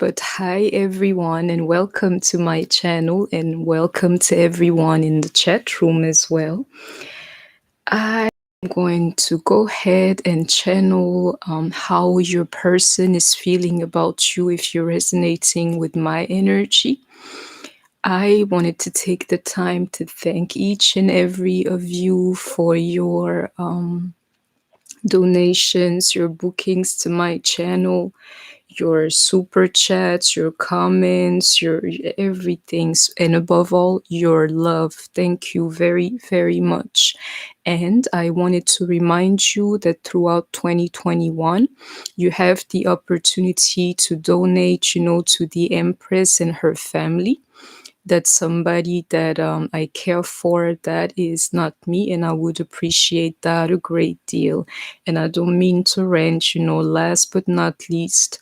but hi everyone, and welcome to my channel, and welcome to everyone in the chat room as well. I'm going to go ahead and channel how your person is feeling about you if you're resonating with my energy. I wanted to take the time to thank each and every of you for your donations, your bookings to my channel, your super chats, your comments, your everything, and above all, your love. Thank you very, very much. And I wanted to remind you that throughout 2021, you have the opportunity to donate, to the Empress and her family. That's somebody that I care for. That is not me, and I would appreciate that a great deal. And I don't mean to rant, last but not least,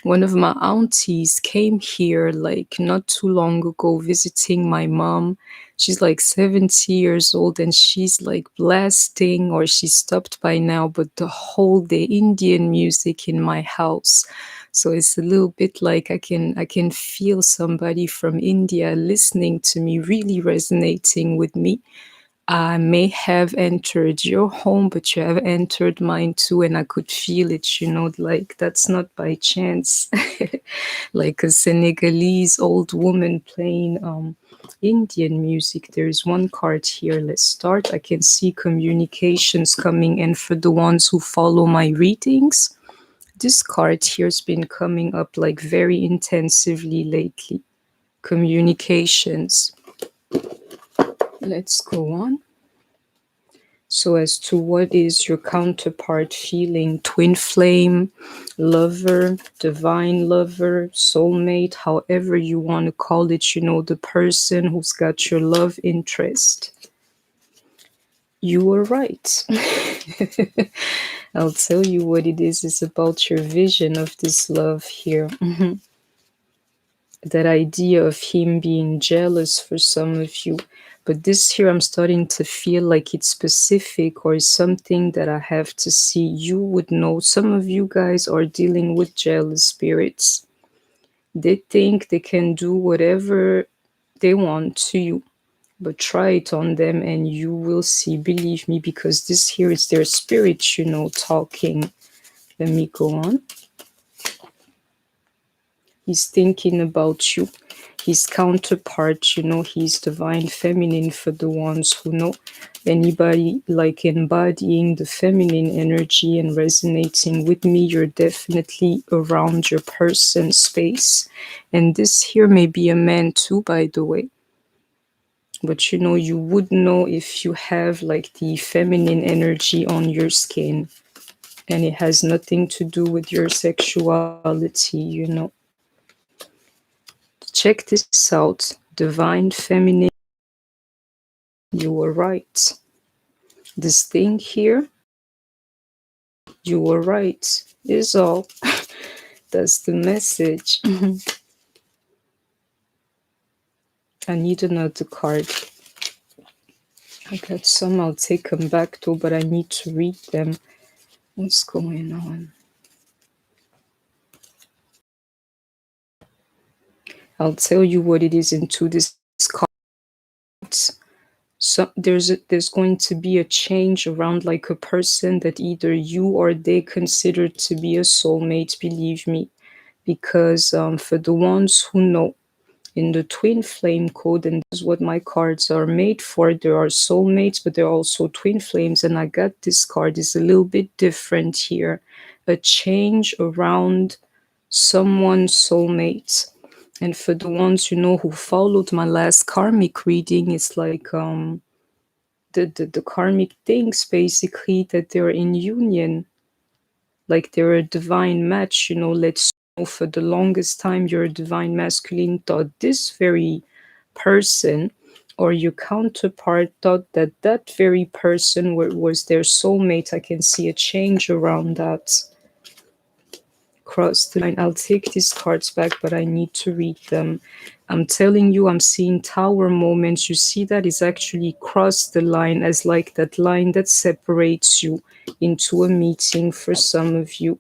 one of my aunties came here like not too long ago visiting my mom. She's like 70 years old and she's like blasting, or she stopped by now, but the whole day Indian music in my house. So it's a little bit like I can feel somebody from India listening to me, really resonating with me. I may have entered your home, but you have entered mine too, and I could feel it, like that's not by chance. Like a Senegalese old woman playing Indian music. There is one card here. Let's start. I can see communications coming in for the ones who follow my readings. This card here has been coming up like very intensively lately. Communications. Let's go on. So as to what is your counterpart feeling, twin flame, lover, divine lover, soulmate, however you want to call it, the person who's got your love interest. You were right. I'll tell you what it is. It's about your vision of this love here. That idea of him being jealous for some of you. But this here, I'm starting to feel like it's specific or something that I have to see. You would know. Some of you guys are dealing with jealous spirits. They think they can do whatever they want to you. But try it on them and you will see. Believe me, because this here is their spirit, talking. Let me go on. He's thinking about you. His counterpart, he's divine feminine for the ones who know. Anybody like embodying the feminine energy and resonating with me, you're definitely around your person space. And this here may be a man too, by the way. But you would know if you have like the feminine energy on your skin. And it has nothing to do with your sexuality, Check this out. Divine feminine. You were right. This thing here, you were right, is all. That's the message. I need another card. I got some, I'll take them back though, but I need to read them. What's going on? I'll tell you what it is into this card. So there's going to be a change around like a person that either you or they consider to be a soulmate, believe me. Because for the ones who know, in the twin flame code, and this is what my cards are made for, there are soulmates, but there are also twin flames, and I got this card is a little bit different here. A change around someone's soulmate. And for the ones who followed my last karmic reading, it's like the karmic things basically that they're in union, like they're a divine match. Let's know, for the longest time your divine masculine thought this very person or your counterpart thought that that very person was their soulmate. I can see a change around that. Cross the line. I'll take these cards back, but I need to read them. I'm telling you, I'm seeing tower moments. You see that is actually cross the line, as like that line that separates you into a meeting for some of you.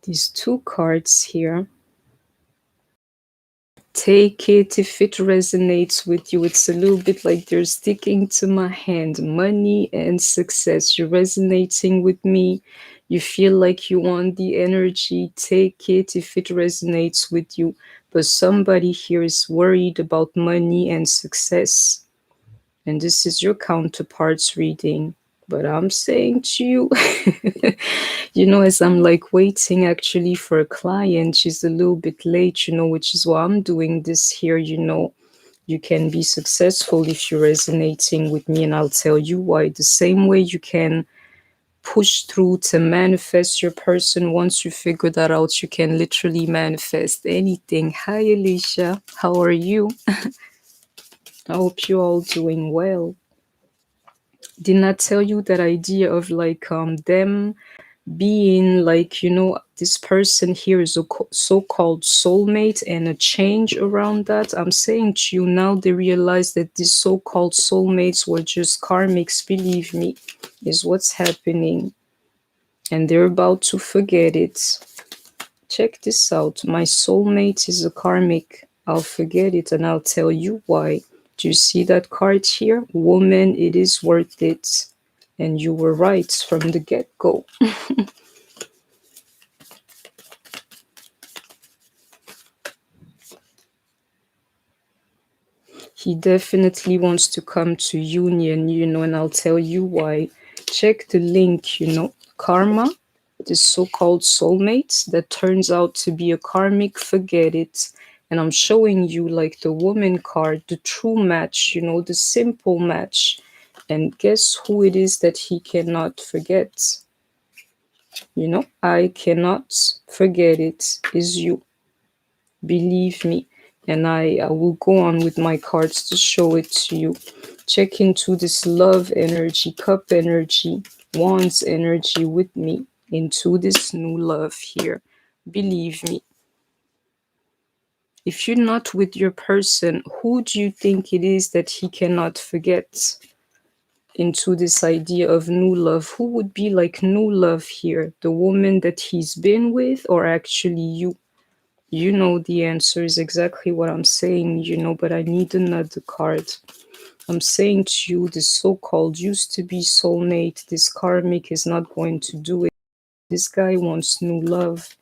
These two cards here. Take it if it resonates with you. It's a little bit like they're sticking to my hand. Money and success. You're resonating with me. You feel like you want the energy. Take it if it resonates with you. But somebody here is worried about money and success. And this is your counterparts reading. But I'm saying to you, as I'm like waiting actually for a client, she's a little bit late, which is why I'm doing this here. You can be successful if you're resonating with me, and I'll tell you why. The same way you can push through to manifest your person, once you figure that out, you can literally manifest anything. Hi, Alicia. How are you? I hope you're all doing well. Didn't I tell you that idea of like them being like, this person here is a so-called soulmate, and a change around that? I'm saying to you now, they realize that these so-called soulmates were just karmics, believe me, is what's happening. And they're about to forget it. Check this out. My soulmate is a karmic. I'll forget it, and I'll tell you why. Do you see that card here? Woman, it is worth it. And you were right from the get-go. He definitely wants to come to union, and I'll tell you why. Check the link, karma, this so-called soulmate that turns out to be a karmic, forget it. And I'm showing you like the woman card, the true match, the simple match. And guess who it is that he cannot forget? I cannot forget it, is you. Believe me. And I will go on with my cards to show it to you. Check into this love energy, cup energy, wands energy with me into this new love here. Believe me. If you're not with your person, who do you think it is that he cannot forget? Into this idea of new love, who would be like new love here? The woman that he's been with, or actually you? You know the answer is exactly what I'm saying, but I need another card. I'm saying to you, this so-called used to be soulmate, this karmic is not going to do it. This guy wants new love,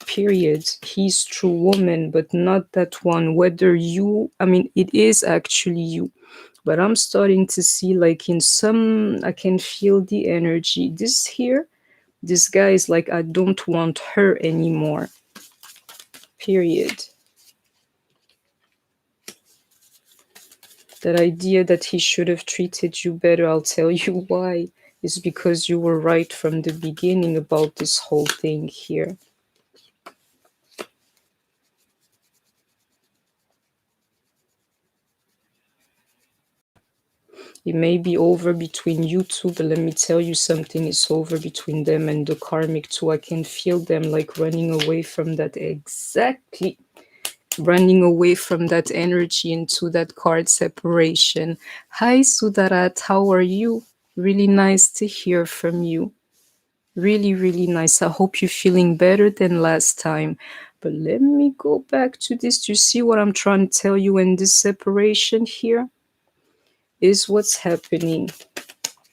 period. He's true woman, but not that one. Whether it is actually you. But I'm starting to see like I can feel the energy. This guy is like, I don't want her anymore. Period. That idea that he should have treated you better, I'll tell you why. Is because you were right from the beginning about this whole thing here. It may be over between you two, but let me tell you something, it's over between them and the karmic too. I can feel them like running away from that, exactly. Running away from that energy into that card separation. Hi, Sudarat, how are you? Really nice to hear from you. Really, really nice. I hope you're feeling better than last time. But let me go back to this. Do you see what I'm trying to tell you in this separation here? Is what's happening.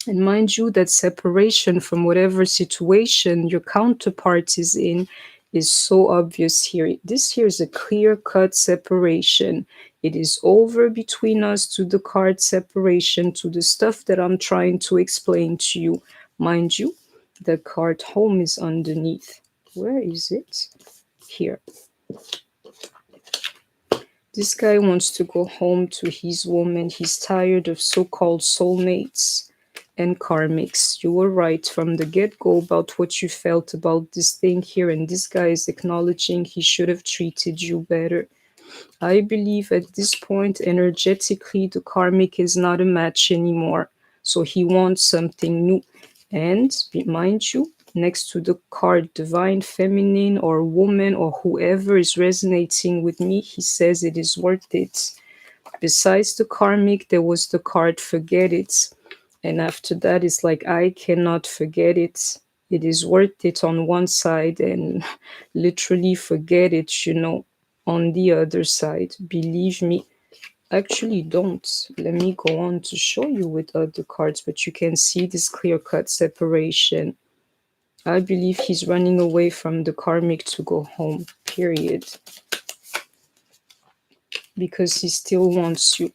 And mind you, that separation from whatever situation your counterpart is in is so obvious here. This here is a clear-cut separation. It is over between us, to the card separation, to the stuff that I'm trying to explain to you. Mind you, the card home is underneath. Where is it? Here. This guy wants to go home to his woman. He's tired of so-called soulmates and karmics. You were right from the get-go about what you felt about this thing here, and this guy is acknowledging he should have treated you better. I believe at this point, energetically, the karmic is not a match anymore. So he wants something new. And mind you, next to the card divine feminine or woman or whoever is resonating with me, he says it is worth it. Besides the karmic, there was the card forget it. And after that, it's like, I cannot forget it. it is worth it on one side and literally forget it, on the other side. Believe me. Actually, don't. Let me go on to show you with other cards, but you can see this clear-cut separation. I believe he's running away from the karmic to go home, period. Because he still wants you.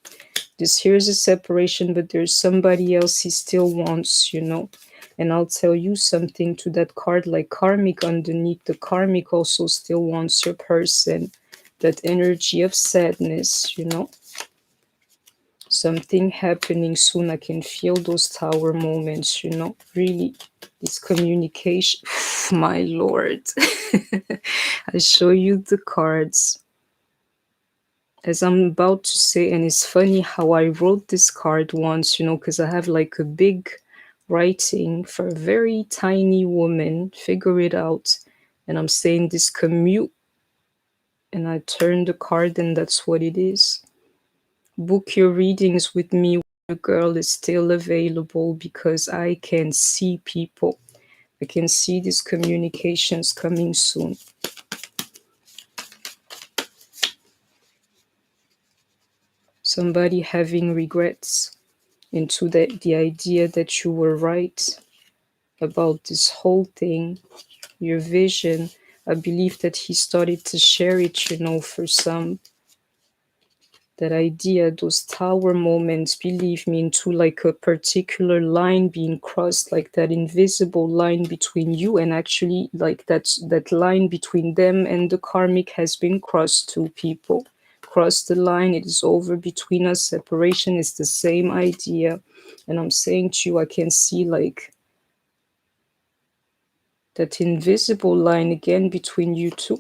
Here's a separation, but there's somebody else he still wants, And I'll tell you something to that card, like karmic underneath. The karmic also still wants your person. That energy of sadness, Something happening soon. I can feel those tower moments, Really, this communication. My lord. I show you the cards. As I'm about to say, and it's funny how I wrote this card once, because I have like a big writing for a very tiny woman, figure it out. And I'm saying this commute, and I turn the card, and that's what it is. Book your readings with me. The girl is still available because I can see people. I can see these communications coming soon. Somebody having regrets into the idea that you were right about this whole thing, your vision. I believe that he started to share it, for some. That idea, those tower moments, believe me, into like a particular line being crossed, like that invisible line between you and actually like that line between them and the karmic has been crossed. Two people cross the line, it is over between us. Separation is the same idea. And I'm saying to you, I can see like that invisible line again between you two.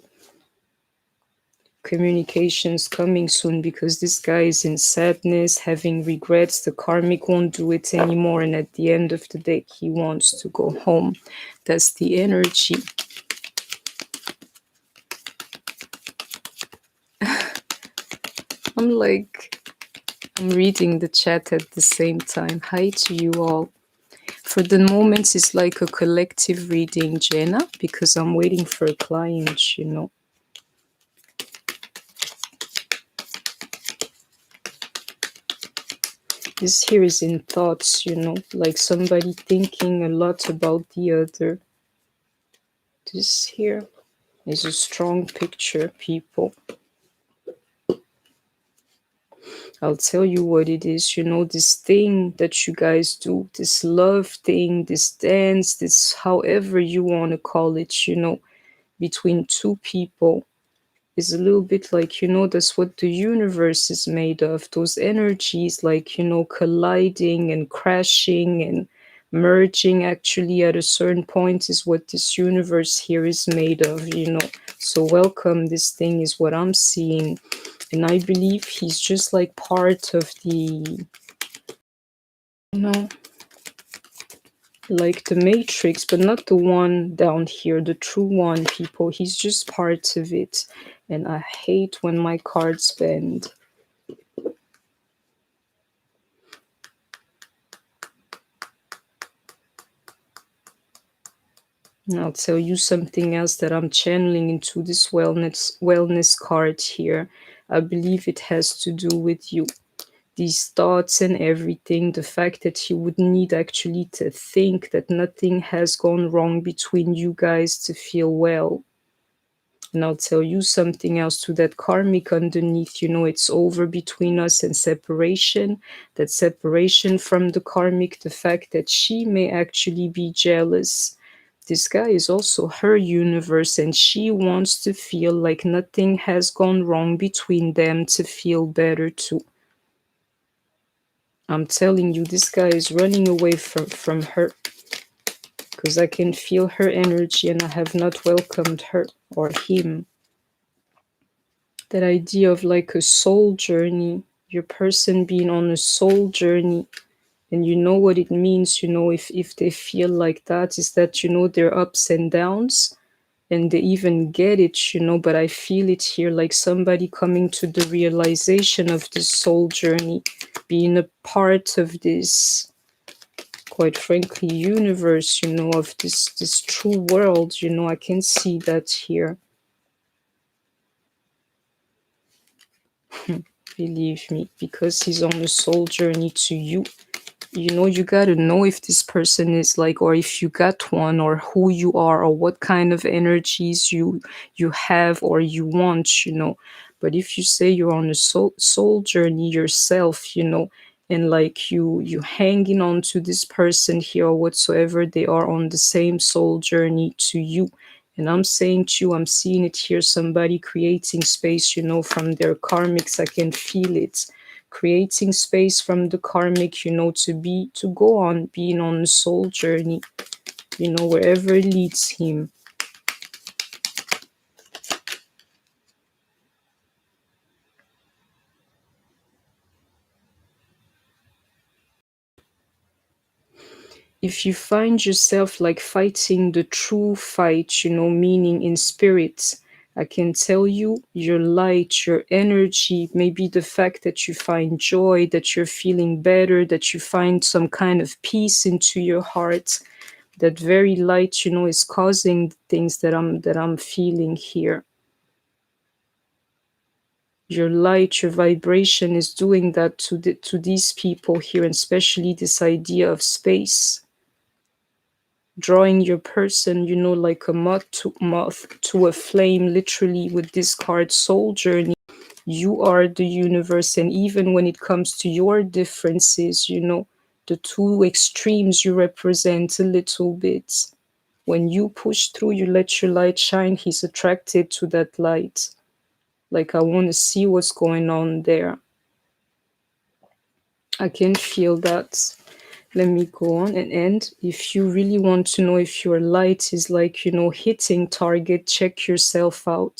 Communications coming soon because this guy is in sadness, having regrets. The karmic won't do it anymore, and at the end of the day he wants to go home. That's the energy. I'm reading the chat at the same time. Hi to you all. For the moment it's like a collective reading, Jenna, because I'm waiting for a client, This here is in thoughts, like somebody thinking a lot about the other. This here is a strong picture, people. I'll tell you what it is, this thing that you guys do, this love thing, this dance, this however you want to call it, between two people. Is a little bit like, that's what the universe is made of. Those energies like, colliding and crashing and merging actually at a certain point is what this universe here is made of, So welcome, this thing is what I'm seeing. And I believe he's just like part of the, like the matrix, but not the one down here, the true one, people. He's just part of it. And I hate when my cards bend. And I'll tell you something else that I'm channeling into this wellness card here. I believe it has to do with you. These thoughts and everything, the fact that you would need actually to think that nothing has gone wrong between you guys to feel well. And I'll tell you something else to that karmic underneath, it's over between us and separation. That separation from the karmic, the fact that she may actually be jealous. This guy is also her universe and she wants to feel like nothing has gone wrong between them to feel better too. I'm telling you, this guy is running away from her because I can feel her energy and I have not welcomed her or him. That idea of like a soul journey, your person being on a soul journey, and you know what it means, if they feel like that, is that, their ups and downs, and they even get it, but I feel it here like somebody coming to the realization of this soul journey, being a part of this quite frankly, universe, of this true world, I can see that here. Believe me, because he's on a soul journey to you. You gotta know if this person is like, or if you got one, or who you are, or what kind of energies you have or you want. But if you say you're on a soul journey yourself, and like you hanging on to this person here, or whatsoever, they are on the same soul journey to you. And I'm saying to you, I'm seeing it here, somebody creating space, from their karmics. I can feel it, creating space from the karmic, to go on being on a soul journey, wherever it leads him. If you find yourself like fighting the true fight, meaning in spirit, I can tell you your light, your energy, maybe the fact that you find joy, that you're feeling better, that you find some kind of peace into your heart, that very light, is causing things that I'm feeling here. Your light, your vibration is doing that to these people here, and especially this idea of space. Drawing your person, like a moth to a flame, literally, with this card, soul journey. You are the universe, and even when it comes to your differences, the two extremes you represent a little bit. When you push through, you let your light shine, he's attracted to that light. Like, I want to see what's going on there. I can feel that. Let me go on and end. If you really want to know if your light is like, hitting target, check yourself out.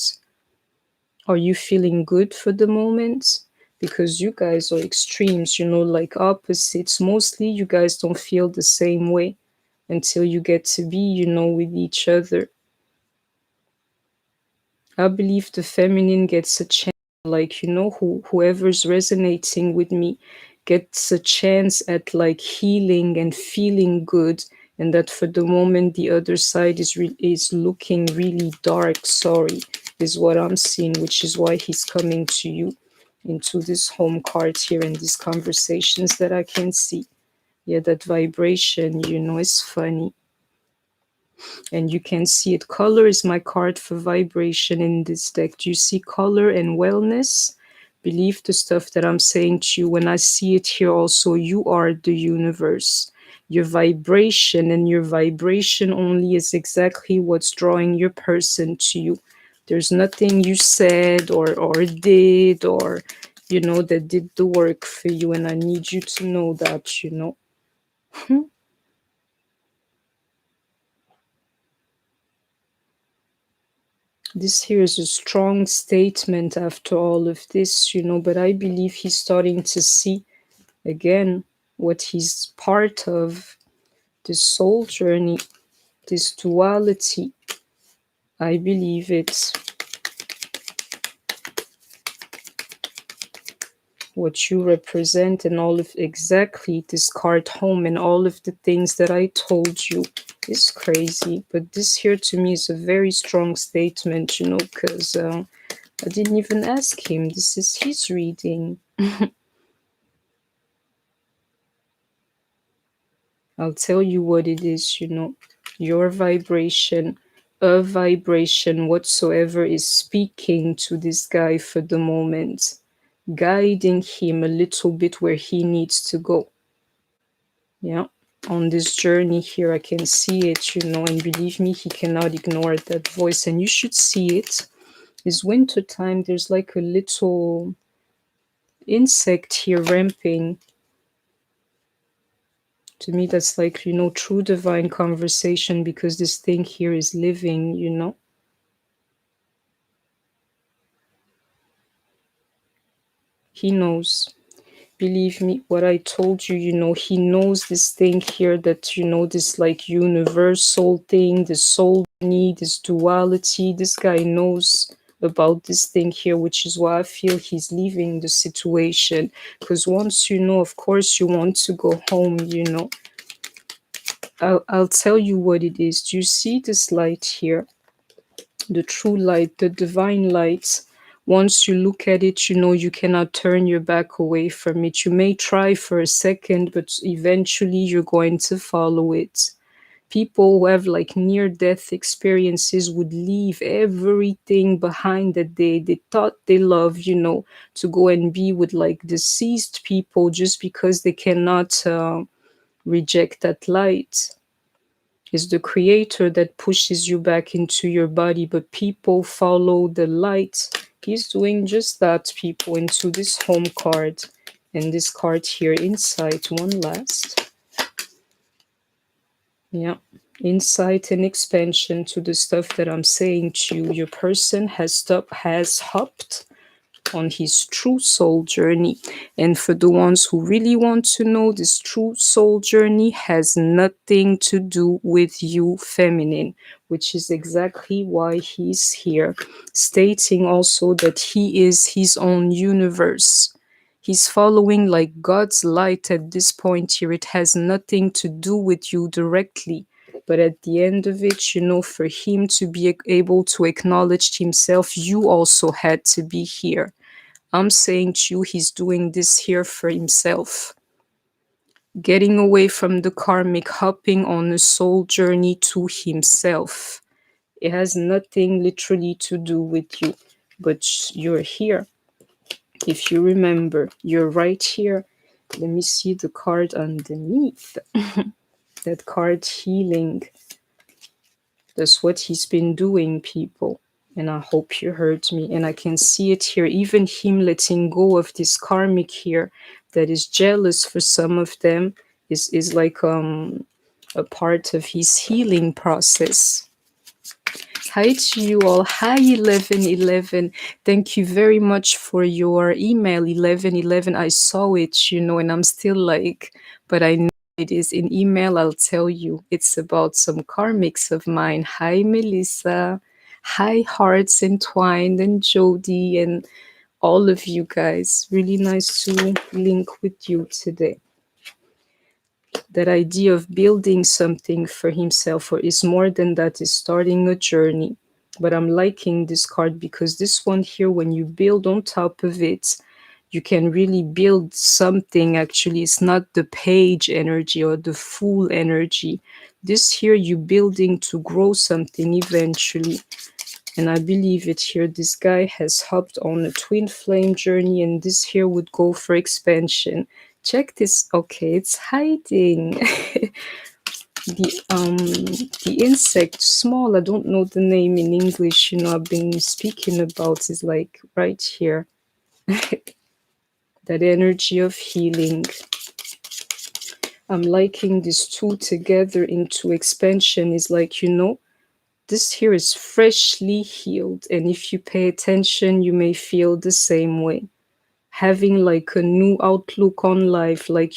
Are you feeling good for the moment? Because you guys are extremes, like opposites. Mostly you guys don't feel the same way until you get to be, with each other. I believe the feminine gets a chance, like, whoever's resonating with me gets a chance at like healing and feeling good, and that for the moment the other side is looking really dark. Sorry, is what I'm seeing, which is why he's coming to you into this home card here and these conversations that I can see. Yeah, that vibration, is funny. And you can see it. Color is my card for vibration in this deck. Do you see color and wellness? Believe the stuff that I'm saying to you. When I see it here also, you are the universe. Your vibration, and your vibration only is exactly what's drawing your person to you. There's nothing you said or did, or that did the work for you. And I need you to know that. This here is a strong statement after all of this, but I believe he's starting to see again what he's part of, this soul journey, this duality. I believe it's what you represent, and all of exactly this card home and all of the things that I told you is crazy. But this here to me is a very strong statement, because I didn't even ask him. This is his reading. I'll tell you what it is, your vibration, a vibration whatsoever is speaking to this guy for the moment, guiding him a little bit where he needs to go. Yeah. On this journey here, I can see it, and believe me, he cannot ignore that voice. And you should see it. It's winter time. There's like a little insect here ramping. To me, that's like, true divine conversation, because this thing here is living. He knows. Believe me, what I told you, he knows this thing here, that, this like universal thing, this soul need, this duality. This guy knows about this thing here, which is why I feel he's leaving the situation. Because once of course, you want to go home. I'll tell you what it is. Do you see this light here? The true light, the divine light. Once you look at it, you know you cannot turn your back away from it. You may try for a second, but eventually you're going to follow it. People who have like near death experiences would leave everything behind that they thought they loved, to go and be with like deceased people just because they cannot reject that light. It's the creator that pushes you back into your body, but people follow the light. He's doing just that, people, into this home card and this card here, insight. One last. Yeah. Insight and expansion to the stuff that I'm saying to you. Your person has hopped on his true soul journey. And for the ones who really want to know, this true soul journey has nothing to do with you, feminine, which is exactly why he's here, stating also that he is his own universe. He's following like God's light at this point here. It has nothing to do with you directly. But at the end of it, for him to be able to acknowledge himself, you also had to be here. I'm saying to you, he's doing this here for himself. Getting away from the karmic, hopping on a soul journey to himself. It has nothing literally to do with you, but you're here. If you remember, you're right here. Let me see the card underneath. That card, healing. That's what he's been doing, people. And I hope you heard me. And I can see it here. Even him letting go of this karmic here that is jealous for some of them is like a part of his healing process. Hi to you all. Hi 1111. Thank you very much for your email 1111. I saw it, and I'm still like, but I know it is in email. I'll tell you. It's about some karmics of mine. Hi Melissa. Hi Hearts Entwined and Jody and all of you guys. Really nice to link with you today. That idea of building something for himself, or is more than that, is starting a journey. But I'm liking this card because this one here, when you build on top of it, you can really build something. Actually, it's not the page energy or the full energy. This here, you building to grow something eventually. And I believe it here. This guy has hopped on a twin flame journey, and this here would go for expansion. Check this. Okay, it's hiding. The insect, small, I don't know the name in English, I've been speaking about, is like right here. That energy of healing. I'm liking these two together into expansion. Is like, this here is freshly healed, and if you pay attention, you may feel the same way. Having like a new outlook on life, like,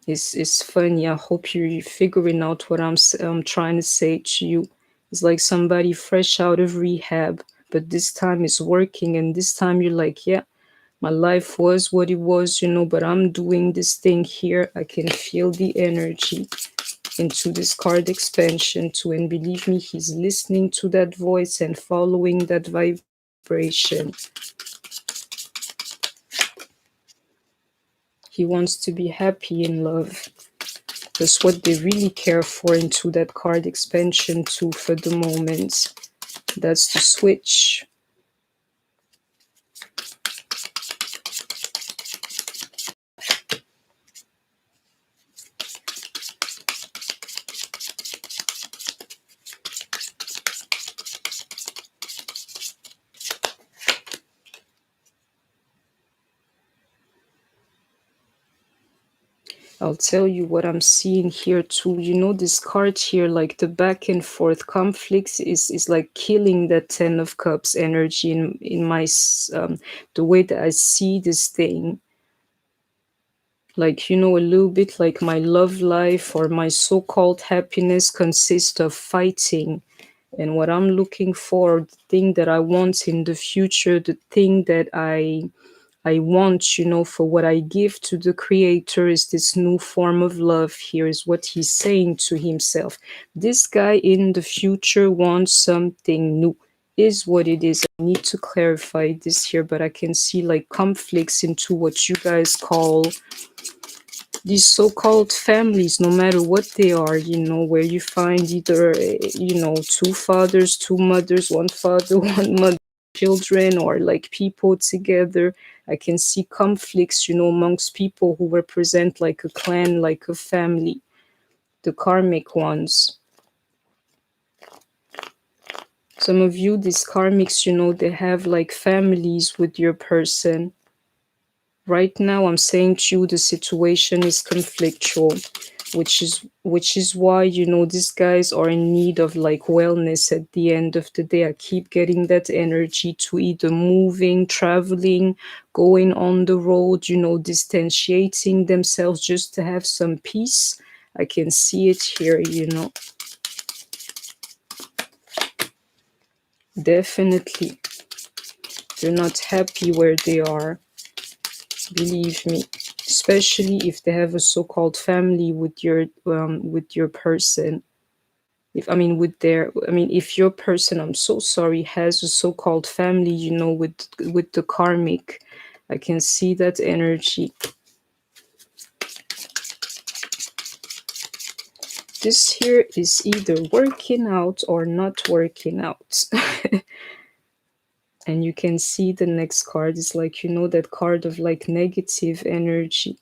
it's funny. I hope you're figuring out what I'm trying to say to you. It's like somebody fresh out of rehab, but this time it's working, and this time you're like, yeah, my life was what it was, but I'm doing this thing here. I can feel the energy into this card expansion too, and believe me, he's listening to that voice and following that vibration. He wants to be happy in love. That's what they really care for into that card expansion too for the moment. That's the switch. I'll tell you what I'm seeing here too. This card here, like the back and forth conflicts is like killing that 10 of Cups energy in my, the way that I see this thing. Like, a little bit like my love life or my so-called happiness consists of fighting. And what I'm looking for, the thing that I want in the future, the thing that I I want, for what I give to the creator is this new form of love. Here is what he's saying to himself. This guy in the future wants something new, is what it is. I need to clarify this here, but I can see like conflicts into what you guys call these so-called families, no matter what they are, where you find either, two fathers, two mothers, one father, one mother, children, or like people together. I can see conflicts, amongst people who represent like a clan, like a family, the karmic ones. Some of you, these karmics, they have like families with your person. Right now, I'm saying to you, the situation is conflictual, which is why, these guys are in need of like wellness at the end of the day. I keep getting that energy to either moving, traveling, going on the road, distanciating themselves just to have some peace. I can see it here, Definitely. They're not happy where they are. Believe me, especially if they have a so-called family with your person. If your person, I'm so sorry, has a so-called family, with the karmic, I can see that energy. This here is either working out or not working out. And you can see the next card is like, that card of like negative energy.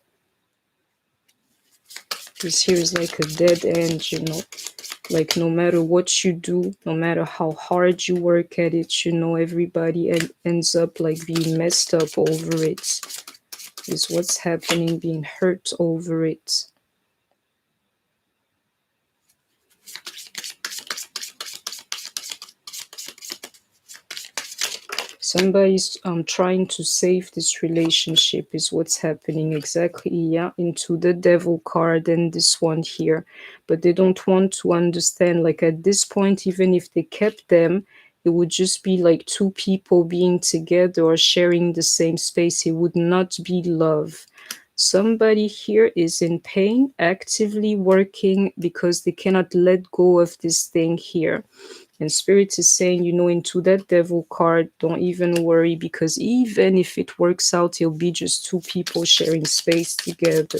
This here is like a dead end, like no matter what you do, no matter how hard you work at it, everybody ends up like being messed up over it. Is what's happening, being hurt over it. Somebody's trying to save this relationship is what's happening exactly. Yeah, into the devil card and this one here, but they don't want to understand, like at this point, even if they kept them, it would just be like two people being together or sharing the same space. It would not be love. Somebody here is in pain, actively working because they cannot let go of this thing here. And Spirit is saying, into that devil card, don't even worry, because even if it works out, it'll be just two people sharing space together.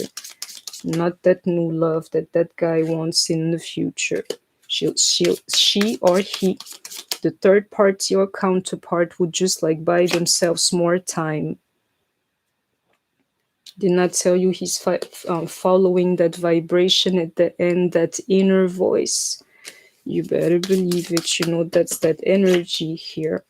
Not that new love that guy wants in the future. She or he, the third party or counterpart, would just like buy themselves more time. Did not tell you he's following that vibration at the end, that inner voice. You better believe it, that's that energy here.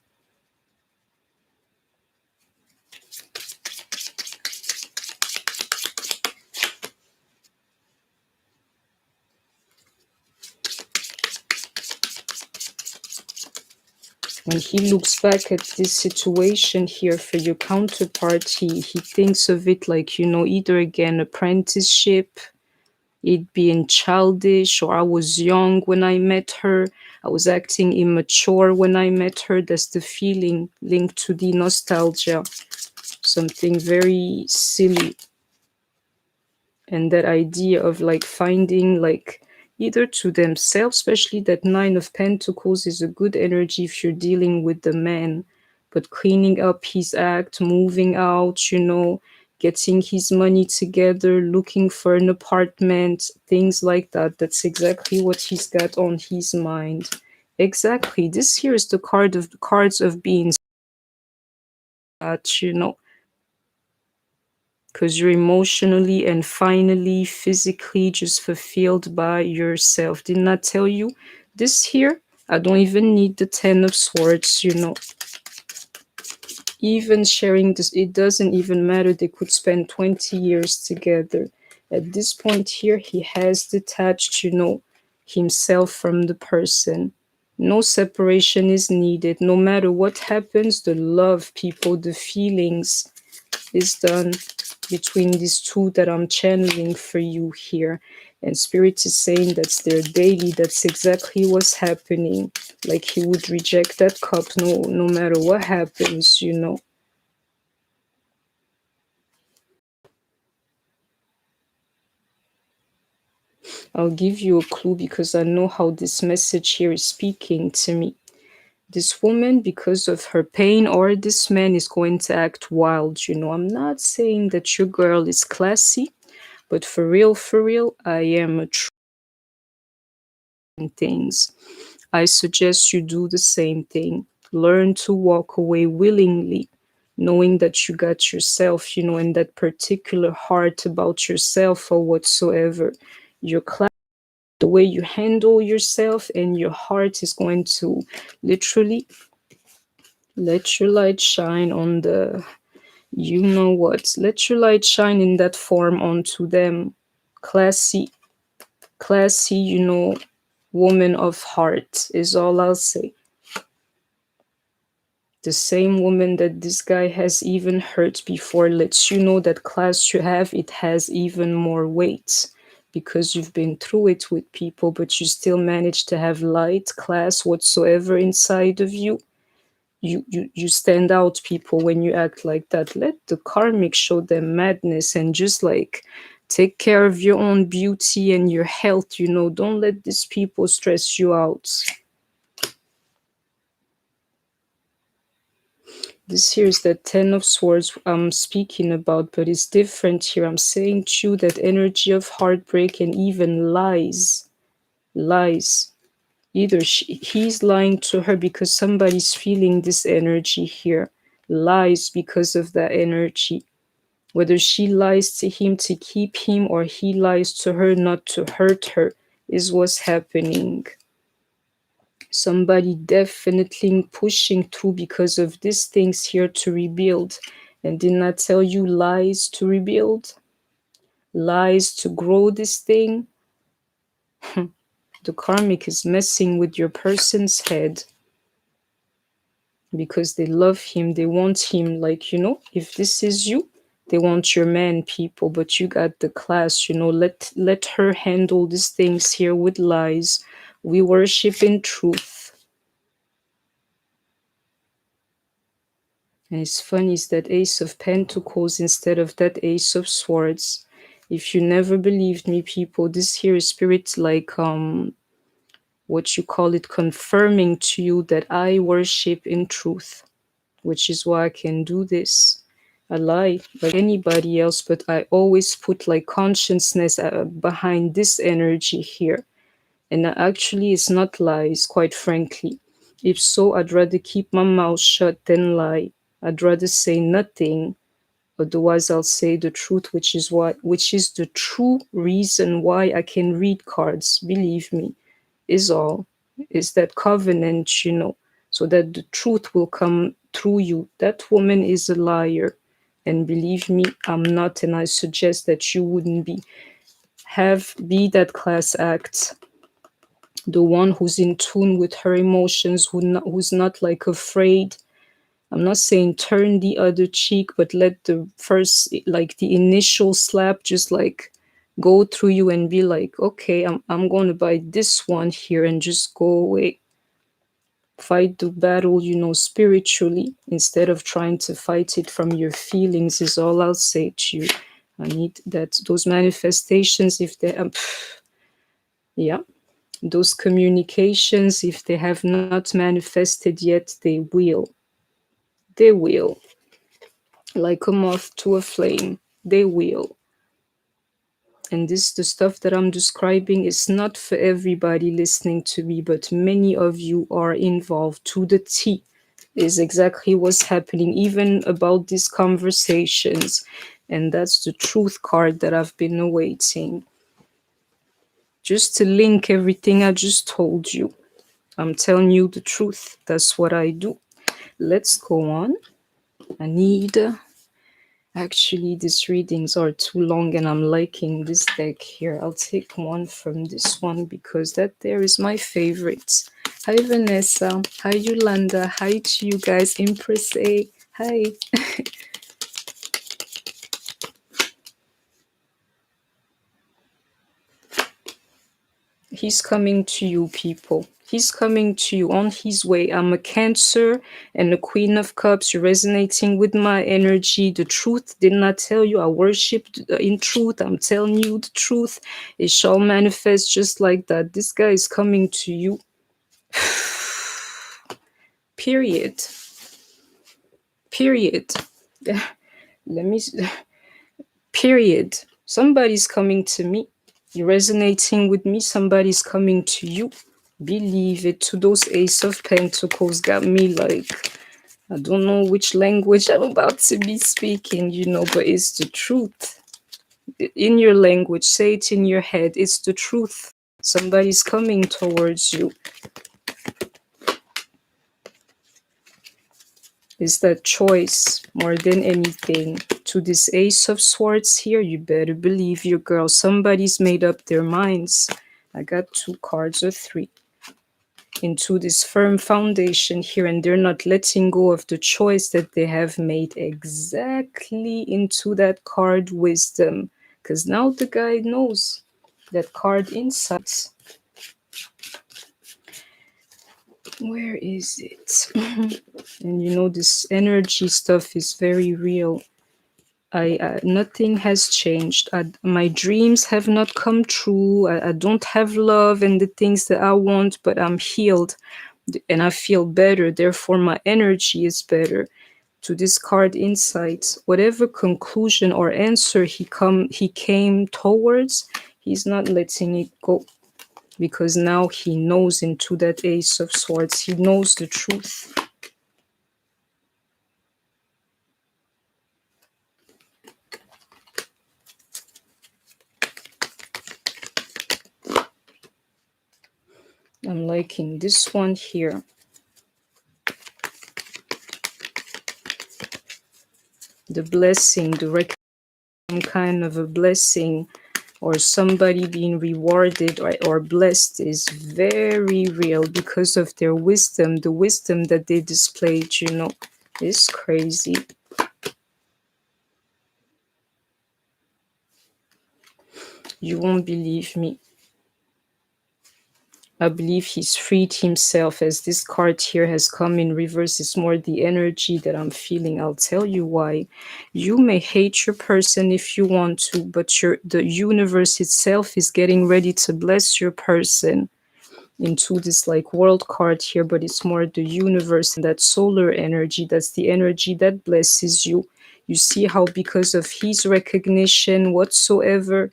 When he looks back at this situation here for your counterpart, he thinks of it like, either again, apprenticeship, it being childish, or I was young when I met her, I was acting immature when I met her. That's the feeling linked to the nostalgia, something very silly. And that idea of like finding like either to themselves, especially that Nine of Pentacles is a good energy if you're dealing with the man, but cleaning up his act, moving out, getting his money together, looking for an apartment, things like that. That's exactly what he's got on his mind. Exactly. This here is the cards of being that, because you're emotionally and finally physically just fulfilled by yourself. Didn't I tell you this here? I don't even need the 10 of Swords, Even sharing this, it doesn't even matter. They could spend 20 years together. At this point here, he has detached, himself from the person. No separation is needed. No matter what happens, the love, people, the feelings is done between these two that I'm channeling for you here. And Spirit is saying that's their daily. That's exactly what's happening. Like he would reject that cup no matter what happens, I'll give you a clue because I know how this message here is speaking to me. This woman, because of her pain, or this man is going to act wild. I'm not saying that your girl is classy, but for real, I am a true things. I suggest you do the same thing. Learn to walk away willingly, knowing that you got yourself, and that particular heart about yourself or whatsoever. Your class, the way you handle yourself, and your heart is going to literally let your light shine on the, you know what, let your light shine in that form onto them. Classy, classy, woman of heart is all I'll say. The same woman that this guy has even hurt before lets you know that class you have, it has even more weight because you've been through it with people, but you still manage to have light, class, whatsoever inside of you. You stand out, people, when you act like that. Let the karmic show them madness and just like take care of your own beauty and your health. Don't let these people stress you out. This here is the Ten of Swords I'm speaking about, but it's different here. I'm saying to you that energy of heartbreak and even lies. Lies. Either he's lying to her because somebody's feeling this energy here. Lies because of that energy. Whether she lies to him to keep him or he lies to her not to hurt her is what's happening. Somebody definitely pushing through because of these things here to rebuild. And didn't I tell you lies to rebuild? Lies to grow this thing? The karmic is messing with your person's head because they love him. They want him, like, if this is you, they want your man, people, but you got the class, let her handle these things here with lies. We worship in truth. And it's funny is that Ace of Pentacles instead of that Ace of Swords. If you never believed me, people, this here is spirit like what you call it, confirming to you that I worship in truth, which is why I can do this. I lie like anybody else, but I always put like consciousness behind this energy here. And actually, it's not lies, quite frankly. If so, I'd rather keep my mouth shut than lie. I'd rather say nothing. Otherwise, I'll say the truth, which is the true reason why I can read cards. Believe me, is all. Is that covenant, so that the truth will come through you. That woman is a liar. And believe me, I'm not, and I suggest that you wouldn't be. Be that class act, the one who's in tune with her emotions, who's not like afraid. I'm not saying turn the other cheek, but let the first, like the initial slap, just like go through you and be like, okay, I'm going to buy this one here and just go away. Fight the battle, spiritually, instead of trying to fight it from your feelings, is all I'll say to you. I need that, those manifestations, if they, yeah, those communications, if they have not manifested yet, they will. They will. Like a moth to a flame. They will. And the stuff that I'm describing is not for everybody listening to me, but many of you are involved to the T. Is exactly what's happening, even about these conversations. And that's the truth card that I've been awaiting. Just to link everything I just told you. I'm telling you the truth. That's what I do. Let's go on. I need... Actually, these readings are too long and I'm liking this deck here. I'll take one from this one because that there is my favorite. Hi, Vanessa. Hi, Yolanda. Hi to you guys. Empress A. Hi. He's coming to you, people. He's coming to you on his way. I'm a Cancer and the Queen of Cups. You're resonating with my energy. The truth, did not tell you. I worship in truth. I'm telling you the truth. It shall manifest just like that. This guy is coming to you. Period. Period. Let me. Period. Somebody's coming to me. You're resonating with me. Somebody's coming to you. Believe it. To those Ace of Pentacles got me like, I don't know which language I'm about to be speaking, but it's the truth. In your language, say it in your head. It's the truth. Somebody's coming towards you. Is that choice more than anything. To this Ace of Swords here, you better believe your girl. Somebody's made up their minds. I got 2 cards or 3. Into this firm foundation here, and they're not letting go of the choice that they have made. Exactly into that card Wisdom. Because now the guy knows that card insights. Where is it? And this energy stuff is very real. Nothing has changed. My dreams have not come true. I don't have love and the things that I want, but I'm healed and I feel better. Therefore, my energy is better. To discard insights, whatever conclusion or answer he came towards, he's not letting it go, because now he knows. Into that Ace of Swords, he knows the truth. I'm liking this one here. The blessing, some kind of a blessing or somebody being rewarded or blessed is very real because of their wisdom. The wisdom that they displayed, is crazy. You won't believe me. I believe he's freed himself, as this card here has come in reverse. It's more the energy that I'm feeling. I'll tell you why. You may hate your person if you want to, but the universe itself is getting ready to bless your person. Into this like world card here, but it's more the universe and that solar energy. That's the energy that blesses you. You see how because of his recognition whatsoever,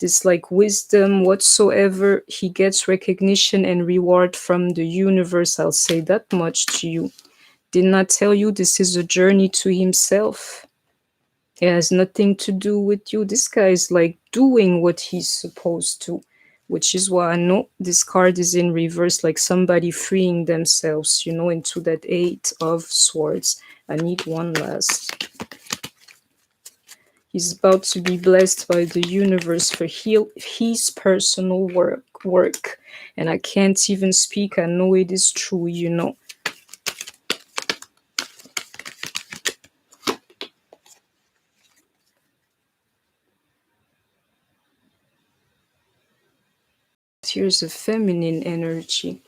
this like wisdom whatsoever, he gets recognition and reward from the universe. I'll say that much to you. Did not tell you this is a journey to himself. It has nothing to do with you. This guy is like doing what he's supposed to, which is why I know this card is in reverse, like somebody freeing themselves, into that 8 of Swords. I need one last. He's about to be blessed by the universe for his personal work. And I can't even speak. I know it is true, Here's a feminine energy.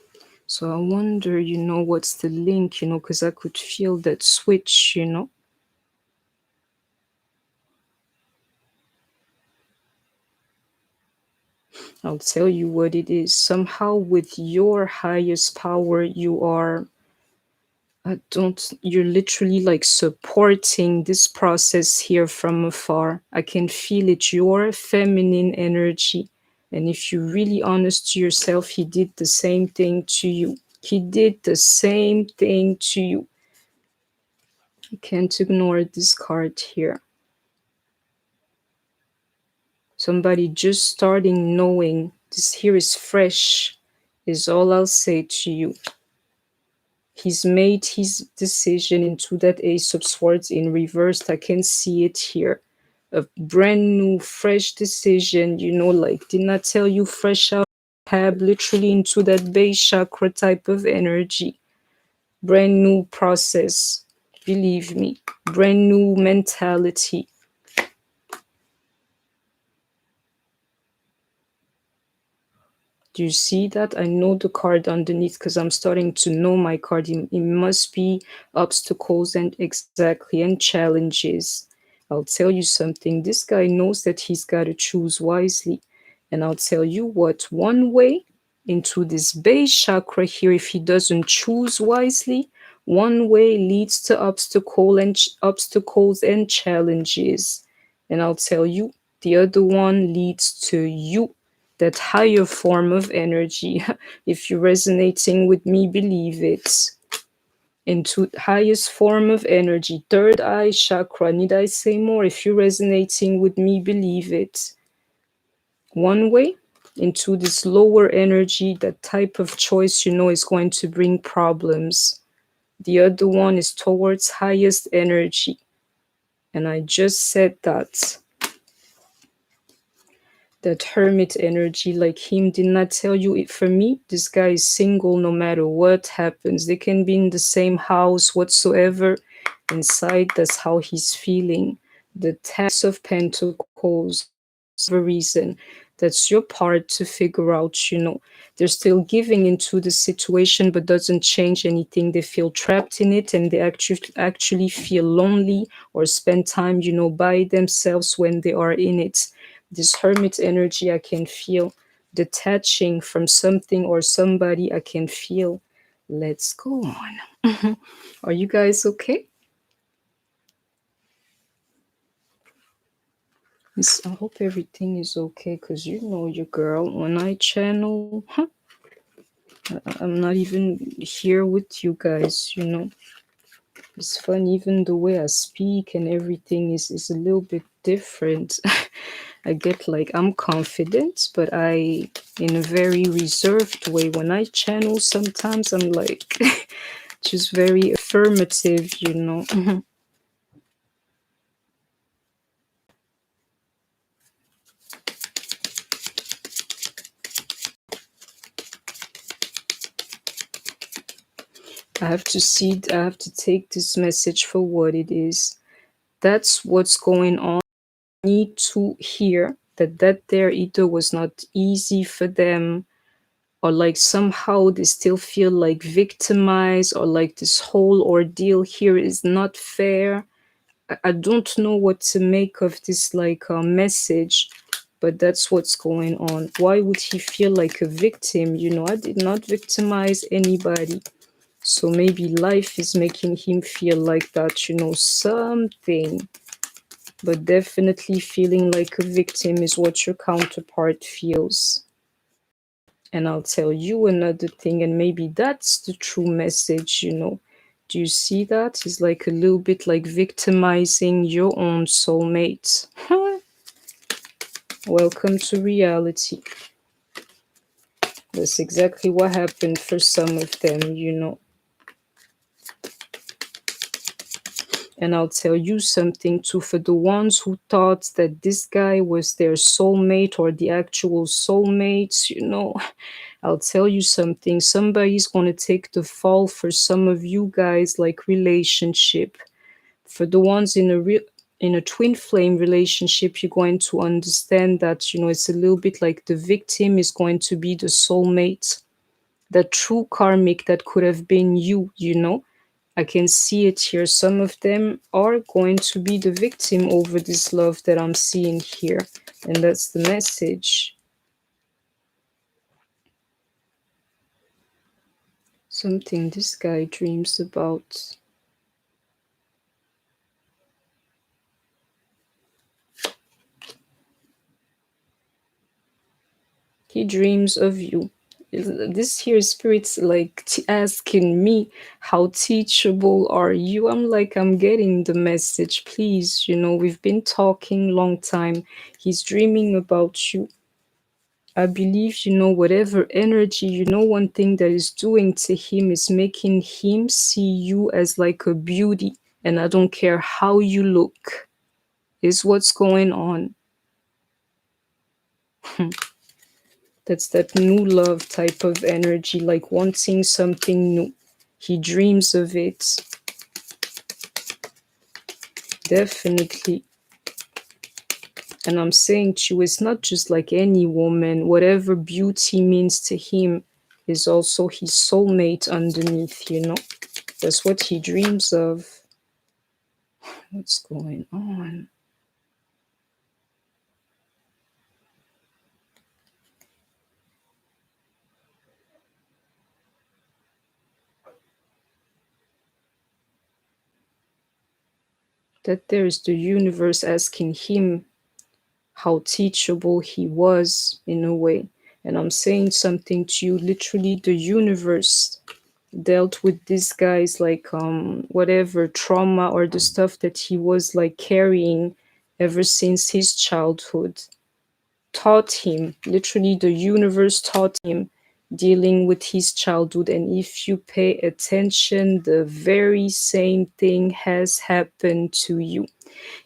So I wonder, what's the link, because I could feel that switch, I'll tell you what it is. Somehow with your highest power, you're literally like supporting this process here from afar. I can feel it, your feminine energy. And if you're really honest to yourself, he did the same thing to you. He did the same thing to you. You can't ignore this card here. Somebody just starting knowing this here is fresh, is all I'll say to you. He's made his decision into that Ace of Swords in reversed. I can see it here. A brand new, fresh decision, like, didn't I tell you, fresh out tab, literally into that base chakra type of energy. Brand new process. Believe me. Brand new mentality. Do you see that? I know the card underneath because I'm starting to know my card. It must be obstacles and exactly and challenges. I'll tell you something. This guy knows that he's got to choose wisely. And I'll tell you what, one way into this base chakra here, if he doesn't choose wisely, one way leads to obstacles and challenges. And I'll tell you, the other one leads to you, that higher form of energy. If you're resonating with me, believe it. Into highest form of energy, third eye chakra. Need I say more? If you're resonating with me, believe it. One way into this lower energy, that type of choice is going to bring problems. The other one is towards highest energy. And I just said that hermit energy, like him, did not tell you it. For me, this guy is single no matter what happens. They can be in the same house whatsoever. Inside, that's how he's feeling. The Ten of Pentacles, for a reason. That's your part to figure out. They're still giving into the situation, but doesn't change anything. They feel trapped in it, and they actually feel lonely or spend time, by themselves when they are in it. This hermit energy, I can feel detaching from something or somebody. I can feel. Let's go on. Are you guys okay? I hope everything is okay, because your girl, when I channel, I'm not even here with you guys. It's fun, even the way I speak and everything is a little bit different. I get like, I'm confident, but in a very reserved way. When I channel, sometimes I'm like, just very affirmative. I have to take this message for what it is. That's what's going on. Need to hear that there either was not easy for them, or like somehow they still feel like victimized, or like this whole ordeal here is not fair. I don't know what to make of this message, but that's what's going on. Why would he feel like a victim? I did not victimize anybody. So maybe life is making him feel like that, something. But definitely feeling like a victim is what your counterpart feels. And I'll tell you another thing, and maybe that's the true message. Do you see that? It's like a little bit like victimizing your own soulmate. Welcome to reality. That's exactly what happened for some of them. And I'll tell you something too, for the ones who thought that this guy was their soulmate or the actual soulmates. I'll tell you something. Somebody's going to take the fall for some of you guys, like relationship. For the ones in a twin flame relationship, you're going to understand that, it's a little bit like the victim is going to be the soulmate. The true karmic that could have been you. I can see it here. Some of them are going to be the victim over this love that I'm seeing here. And that's the message. Something this guy dreams about. He dreams of you. This here spirit's like asking me, how teachable are you? I'm like, I'm getting the message. Please, we've been talking long time. He's dreaming about you. I believe, whatever energy, one thing that is doing to him is making him see you as like a beauty. And I don't care how you look, is what's going on. That's that new love type of energy, like wanting something new. He dreams of it. Definitely. And I'm saying to you, it's not just like any woman. Whatever beauty means to him is also his soulmate underneath, you know? That's what he dreams of. What's going on? That there is the universe asking him how teachable he was in a way. And I'm saying something to you, literally the universe dealt with this guy's like whatever trauma or the stuff that he was like carrying ever since his childhood, taught him, literally the universe taught him dealing with his childhood. And if you pay attention, the very same thing has happened to you.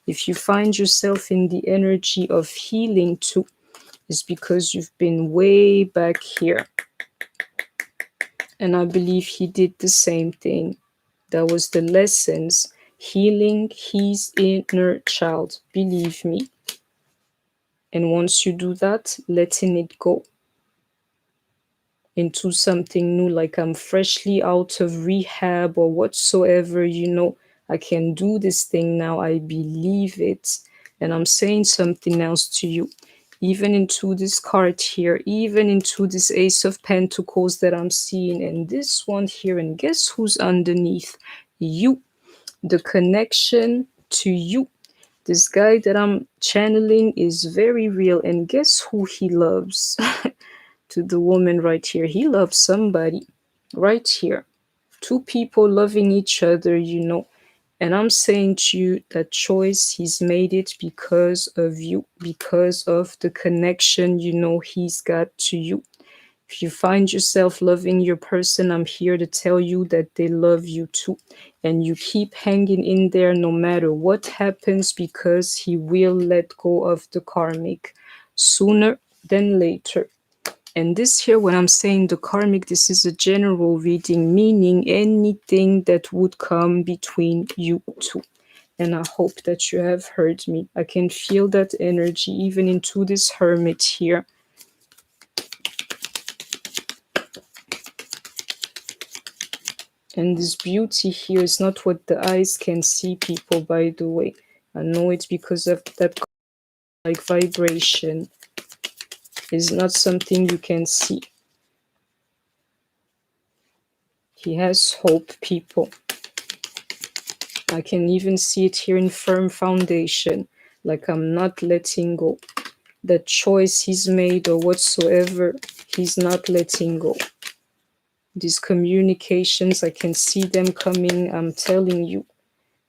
If you find yourself in the energy of healing too, it's because you've been way back here. And I believe he did the same thing. That was the lessons, healing his inner child, believe me. And once you do that, letting it go into something new, like I'm freshly out of rehab or whatsoever, you know, I can do this thing now. I believe it. And I'm saying something else to you. Even into this card here, even into this Ace of Pentacles that I'm seeing, and this one here, and guess who's underneath? You. The connection to you. This guy that I'm channeling is very real, and guess who he loves? To the woman right here, he loves somebody right here. Two people loving each other, you know. And I'm saying to you that choice, he's made it because of you, because of the connection, you know, he's got to you. If you find yourself loving your person, I'm here to tell you that they love you too. And you keep hanging in there no matter what happens, because he will let go of the karmic sooner than later. And this here, when I'm saying the karmic, this is a general reading, meaning anything that would come between you two. And I hope that you have heard me. I can feel that energy even into this hermit here. And this beauty here is not what the eyes can see, people, by the way. I know it's because of that like vibration. It's not something you can see. He has hope, people. I can even see it here in firm foundation. Like I'm not letting go. The choice he's made or whatsoever, he's not letting go. These communications, I can see them coming. I'm telling you.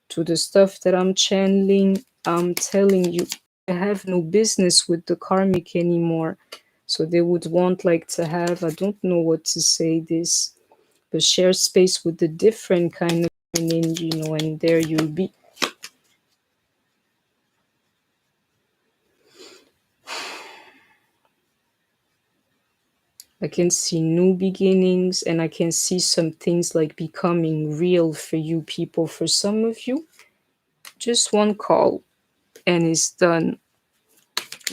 To the stuff that I'm channeling, I'm telling you, I have no business with the karmic anymore. So they would want like to have, I don't know what to say this, but share space with the different kind of feminine, you know, and there you'll be. I can see new beginnings, and I can see some things like becoming real for you people. For some of you, just one call and it's done.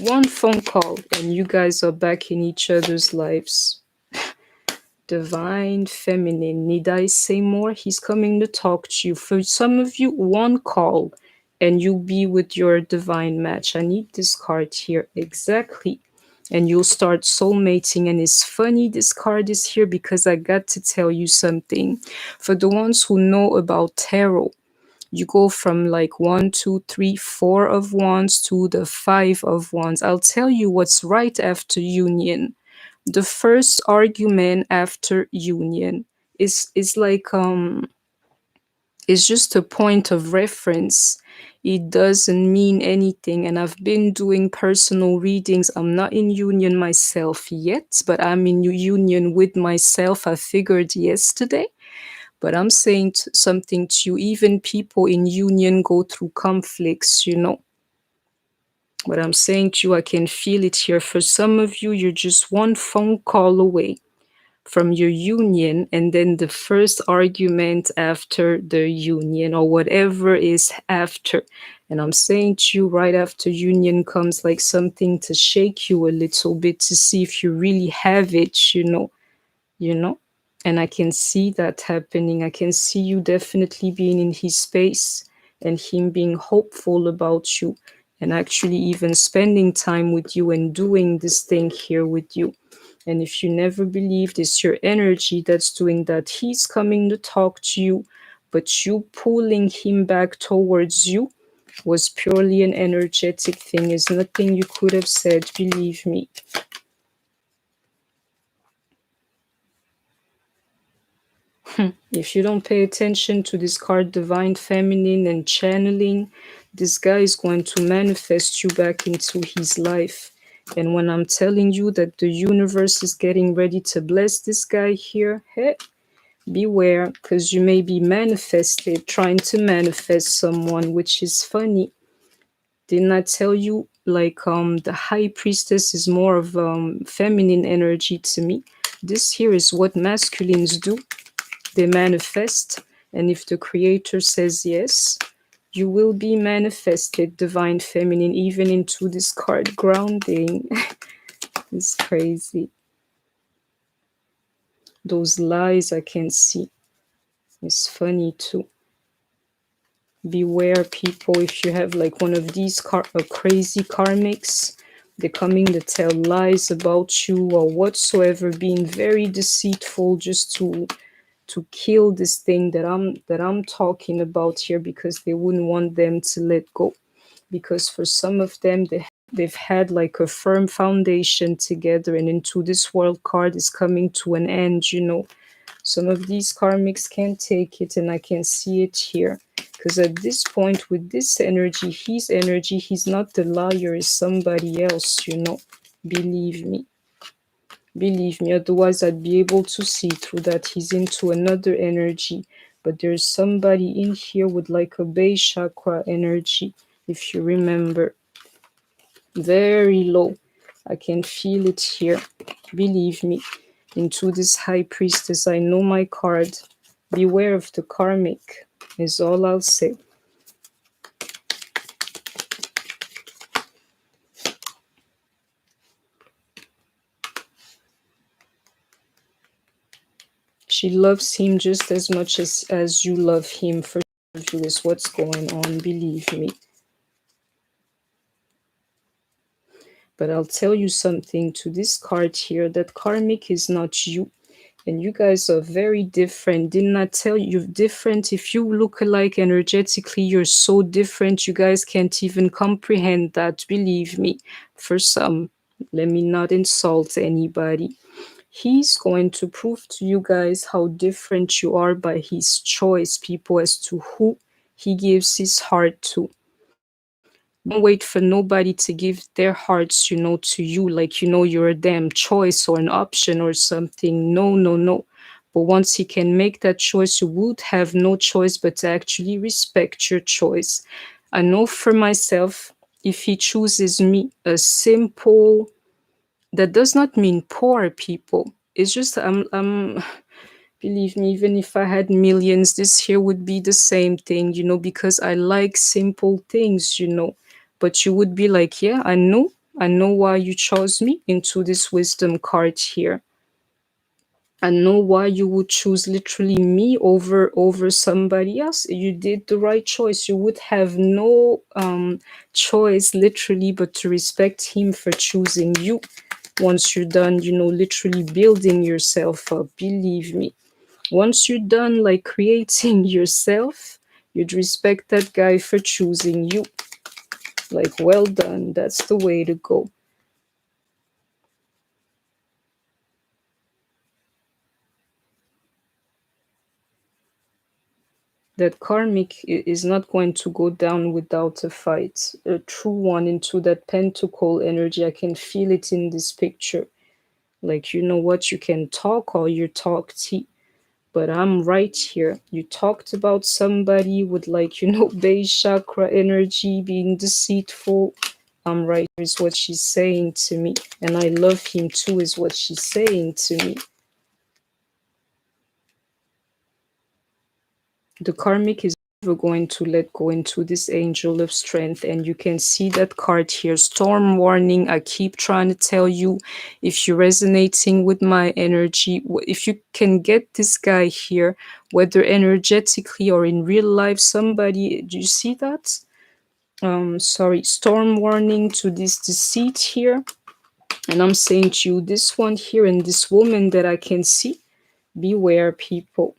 One phone call and you guys are back in each other's lives. Divine feminine, need I say more? He's coming to talk to you. For some of you, one call and you'll be with your divine match. I need this card here. Exactly. And you'll start soulmating. And it's funny this card is here because I got to tell you something. For the ones who know about tarot, you go from like 1, 2, 3, 4 of wands to the 5 of wands. I'll tell you what's right after union. The first argument after union is like it's just a point of reference. It doesn't mean anything. And I've been doing personal readings. I'm not in union myself yet, but I'm in union with myself. I figured yesterday. But I'm saying something to you. Even people in union go through conflicts, you know. What I'm saying to you, I can feel it here. For some of you, you're just one phone call away from your union, and then the first argument after the union, or whatever is after. And I'm saying to you, right after union comes like something to shake you a little bit to see if you really have it, you know. And I can see that happening. I can see you definitely being in his space and him being hopeful about you and actually even spending time with you and doing this thing here with you. And if you never believed it's your energy that's doing that, he's coming to talk to you, but you pulling him back towards you was purely an energetic thing. It's nothing you could have said, believe me. If you don't pay attention to this card, Divine Feminine and channeling, this guy is going to manifest you back into his life. And when I'm telling you that the universe is getting ready to bless this guy here, hey, beware, because you may be manifested, trying to manifest someone, which is funny. Didn't I tell you, like, the high priestess is more of feminine energy to me? This here is what masculines do. They manifest, and if the creator says yes, you will be manifested, divine feminine, even into this card grounding. It's crazy. Those lies I can see. It's funny too. Beware, people, if you have like one of these crazy karmics, they're coming to tell lies about you or whatsoever, being very deceitful just to kill this thing that I'm talking about here, because they wouldn't want them to let go. Because for some of them, they've had like a firm foundation together, and into this world card is coming to an end. Some of these karmics can't take it, and I can see it here. Because at this point, with this energy, he's not the liar, is somebody else. Believe me. Believe me, otherwise I'd be able to see through that. He's into another energy. But there's somebody in here with like a base chakra energy, if you remember. Very low. I can feel it here. Believe me. Into this high priestess, I know my card. Beware of the karmic, is all I'll say. She loves him just as much as you love him. For you is what's going on, believe me. But I'll tell you something to this card here, that karmic is not you. And you guys are very different. Didn't I tell you different? If you look alike energetically, you're so different. You guys can't even comprehend that, believe me. For some, let me not insult anybody. He's going to prove to you guys how different you are by his choice, people, as to who he gives his heart to. Don't wait for nobody to give their hearts, to you, like, you're a damn choice or an option or something. No, no, no. But once he can make that choice, you would have no choice but to actually respect your choice. I know for myself, if he chooses me, a simple, that does not mean poor, people. It's just believe me, even if I had millions, this here would be the same thing, because I like simple things. But you would be like, yeah, I know why you chose me into this wisdom card here. I know why you would choose literally me over somebody else. You did the right choice. You would have no choice literally but to respect him for choosing you. Once you're done, literally building yourself up, believe me. Once you're done like creating yourself, you'd respect that guy for choosing you. Like, well done. That's the way to go. That karmic is not going to go down without a fight. A true one into that pentacle energy. I can feel it in this picture. Like, you know what? You can talk all your talk tea, but I'm right here. You talked about somebody with like, base chakra energy being deceitful. I'm right here is what she's saying to me. And I love him too, is what she's saying to me. The karmic is never going to let go into this angel of strength. And you can see that card here, storm warning. I keep trying to tell you, if you're resonating with my energy, if you can get this guy here, whether energetically or in real life, somebody, do you see that? Sorry, storm warning to this deceit here. And I'm saying to you, this one here and this woman that I can see, beware, people.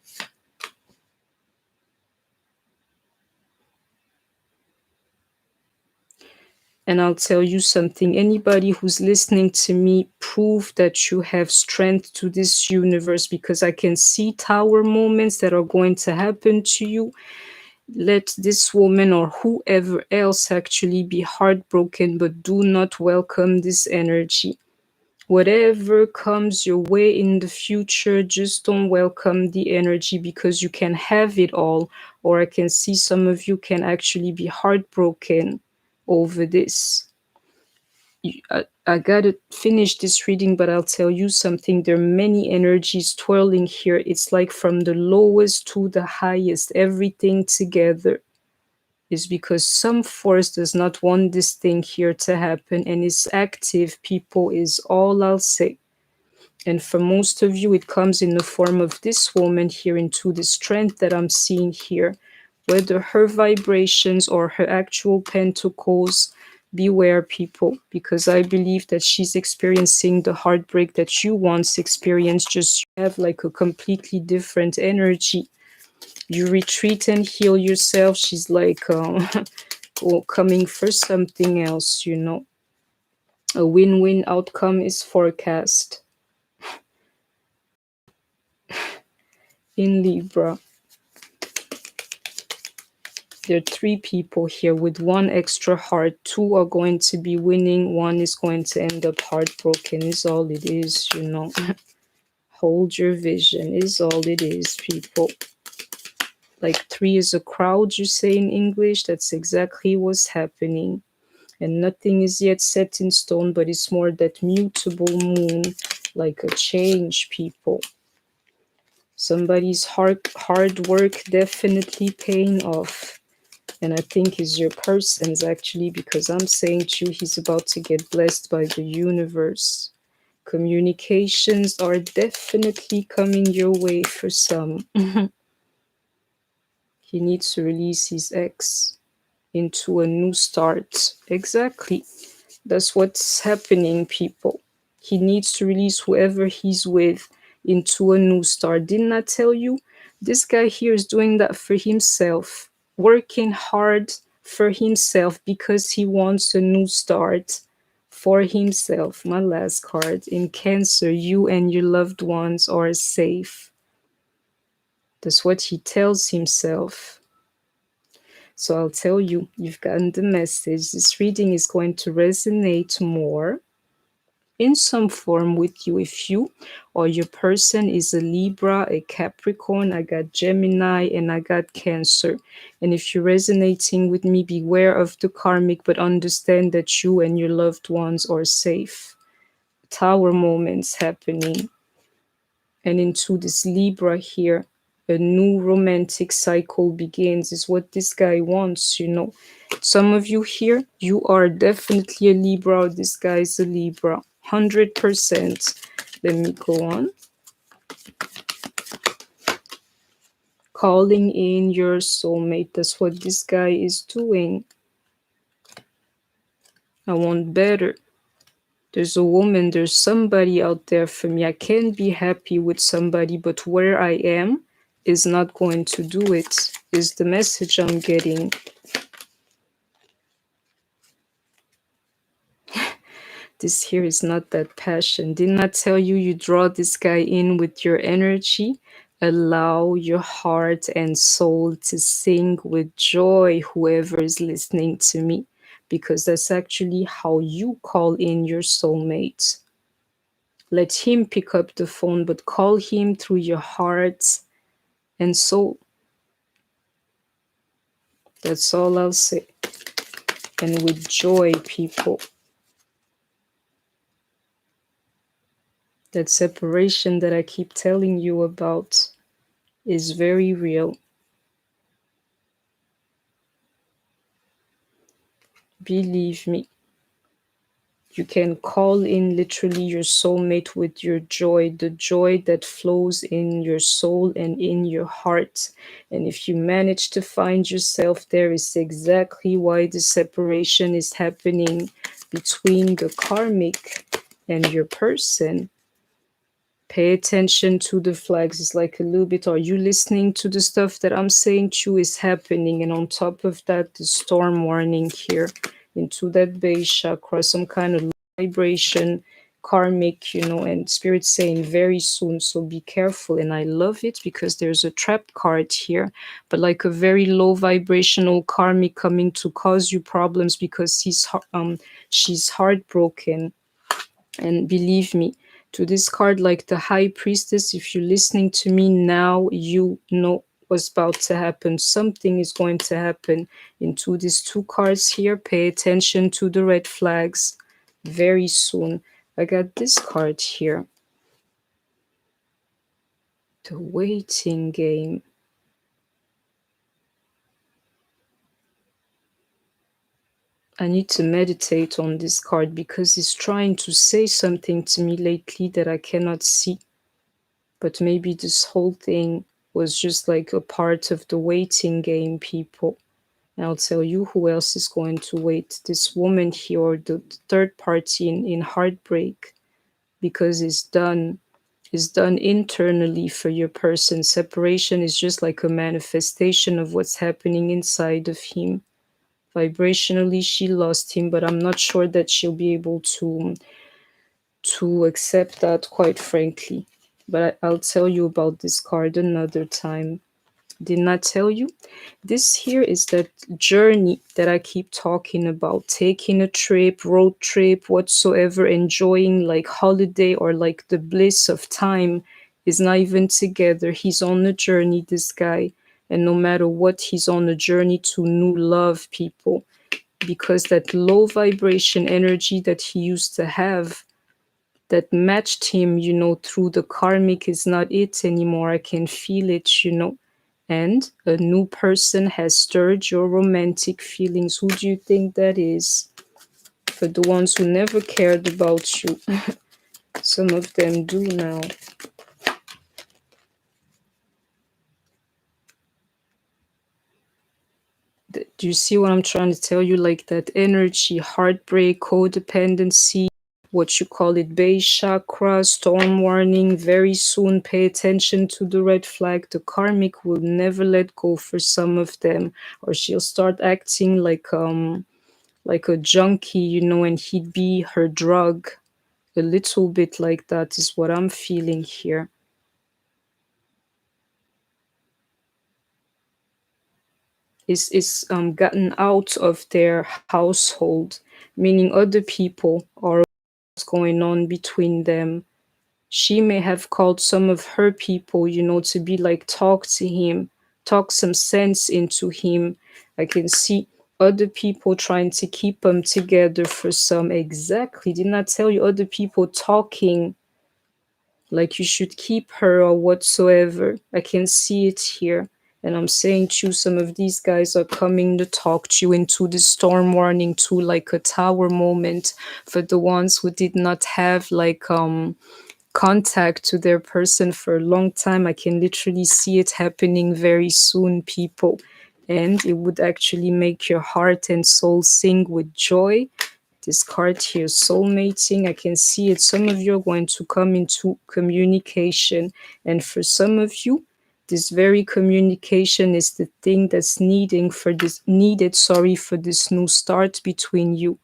And I'll tell you something, anybody who's listening to me, prove that you have strength to this universe, because I can see tower moments that are going to happen to you. Let this woman or whoever else actually be heartbroken, but do not welcome this energy. Whatever comes your way in the future, just don't welcome the energy, because you can have it all. Or I can see some of you can actually be heartbroken over this. I gotta finish this reading, but I'll tell you something. There are many energies twirling here. It's like from the lowest to the highest, everything together is because some force does not want this thing here to happen and is active, people, is all I'll say. And for most of you, it comes in the form of this woman here, into the strength that I'm seeing here, whether her vibrations or her actual pentacles. Beware, people, because I believe that she's experiencing the heartbreak that you once experienced, just you have like a completely different energy. You retreat and heal yourself. She's like coming for something else, you know. A win-win outcome is forecast in Libra. There are 3 people here with 1 extra heart. 2 are going to be winning. 1 is going to end up heartbroken, is all it is, you know. Hold your vision is all it is, people. Like 3 is a crowd, you say in English. That's exactly what's happening. And nothing is yet set in stone, but it's more that mutable moon, like a change, people. Somebody's hard work definitely paying off. And I think is your person's, actually, because I'm saying to you, he's about to get blessed by the universe. Communications are definitely coming your way for some. He needs to release his ex into a new start. Exactly. That's what's happening, people. He needs to release whoever he's with into a new start. Didn't I tell you? This guy here is doing that for himself, working hard for himself because he wants a new start for himself. My last card. In Cancer, you and your loved ones are safe. That's what he tells himself. So I'll tell you, you've gotten the message. This reading is going to resonate more in some form with you if you or your person is a Libra, a Capricorn. I got Gemini and I got Cancer. And if you're resonating with me, beware of the karmic, but understand that you and your loved ones are safe. Tower moments happening. And into this Libra here, a new romantic cycle begins, is what this guy wants, you know. Some of you here, you are definitely a Libra, or this guy is a Libra, 100%. Let me go on. Calling in your soulmate, that's what this guy is doing. I want better. There's a woman, there's somebody out there for me. I can be happy with somebody, but where I am is not going to do it, is the message I'm getting. This here is not that passion. Didn't I tell you, you draw this guy in with your energy? Allow your heart and soul to sing with joy, whoever is listening to me, because that's actually how you call in your soulmate. Let him pick up the phone, but call him through your heart and soul. That's all I'll say. And with joy, people. That separation that I keep telling you about is very real. Believe me, you can call in literally your soulmate with your joy, the joy that flows in your soul and in your heart. And if you manage to find yourself there, is exactly why the separation is happening between the karmic and your person. Pay attention to the flags. It's like a little bit, are you listening to the stuff that I'm saying to you is happening? And on top of that, the storm warning here into that base chakra, some kind of vibration, karmic, and spirit saying very soon. So be careful. And I love it because there's a trap card here, but like a very low vibrational karmic coming to cause you problems because she's heartbroken. And believe me, to this card, like the High Priestess, if you're listening to me now, you know what's about to happen. Something is going to happen. Into these two cards here, pay attention to the red flags very soon. I got this card here, the waiting game. I need to meditate on this card because it's trying to say something to me lately that I cannot see. But maybe this whole thing was just like a part of the waiting game, people. And I'll tell you who else is going to wait. This woman here, or the third party in heartbreak, because it's done internally for your person. Separation is just like a manifestation of what's happening inside of him. Vibrationally, she lost him, but I'm not sure that she'll be able to accept that, quite frankly. But I'll tell you about this card another time. Didn't I tell you? This here is that journey that I keep talking about. Taking a trip, road trip, whatsoever, enjoying like holiday or like the bliss of time is not even together. He's on a journey, this guy. And no matter what, he's on a journey to new love, people. Because that low vibration energy that he used to have that matched him, through the karmic is not it anymore. I can feel it. And a new person has stirred your romantic feelings. Who do you think that is? For the ones who never cared about you, some of them do now. Do you see what I'm trying to tell you? Like that energy, heartbreak, codependency, what you call it, base chakra, storm warning, very soon. Pay attention to the red flag. The karmic will never let go for some of them, or she'll start acting like a junkie, and he'd be her drug. A little bit like that is what I'm feeling here. Is gotten out of their household, meaning other people are what's going on between them. She may have called some of her people, to be like, talk to him, talk some sense into him. I can see other people trying to keep them together for some. Exactly. Didn't I tell you other people talking like you should keep her or whatsoever? I can see it here. And I'm saying to you, some of these guys are coming to talk to you into the storm warning too, like a tower moment for the ones who did not have like contact to their person for a long time. I can literally see it happening very soon, people. And it would actually make your heart and soul sing with joy. This card here, soulmating, I can see it. Some of you are going to come into communication. And for some of you, this very communication is the thing that's needed for this new start between you,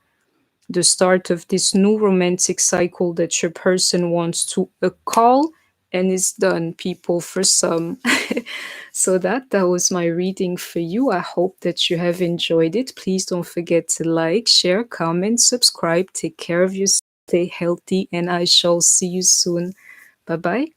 the start of this new romantic cycle that your person wants to call, and it's done, people, for some. So that was my reading for you. I hope that you have enjoyed it. Please don't forget to like, share, comment, subscribe. Take care of yourself, stay healthy, and I shall see you soon. Bye bye.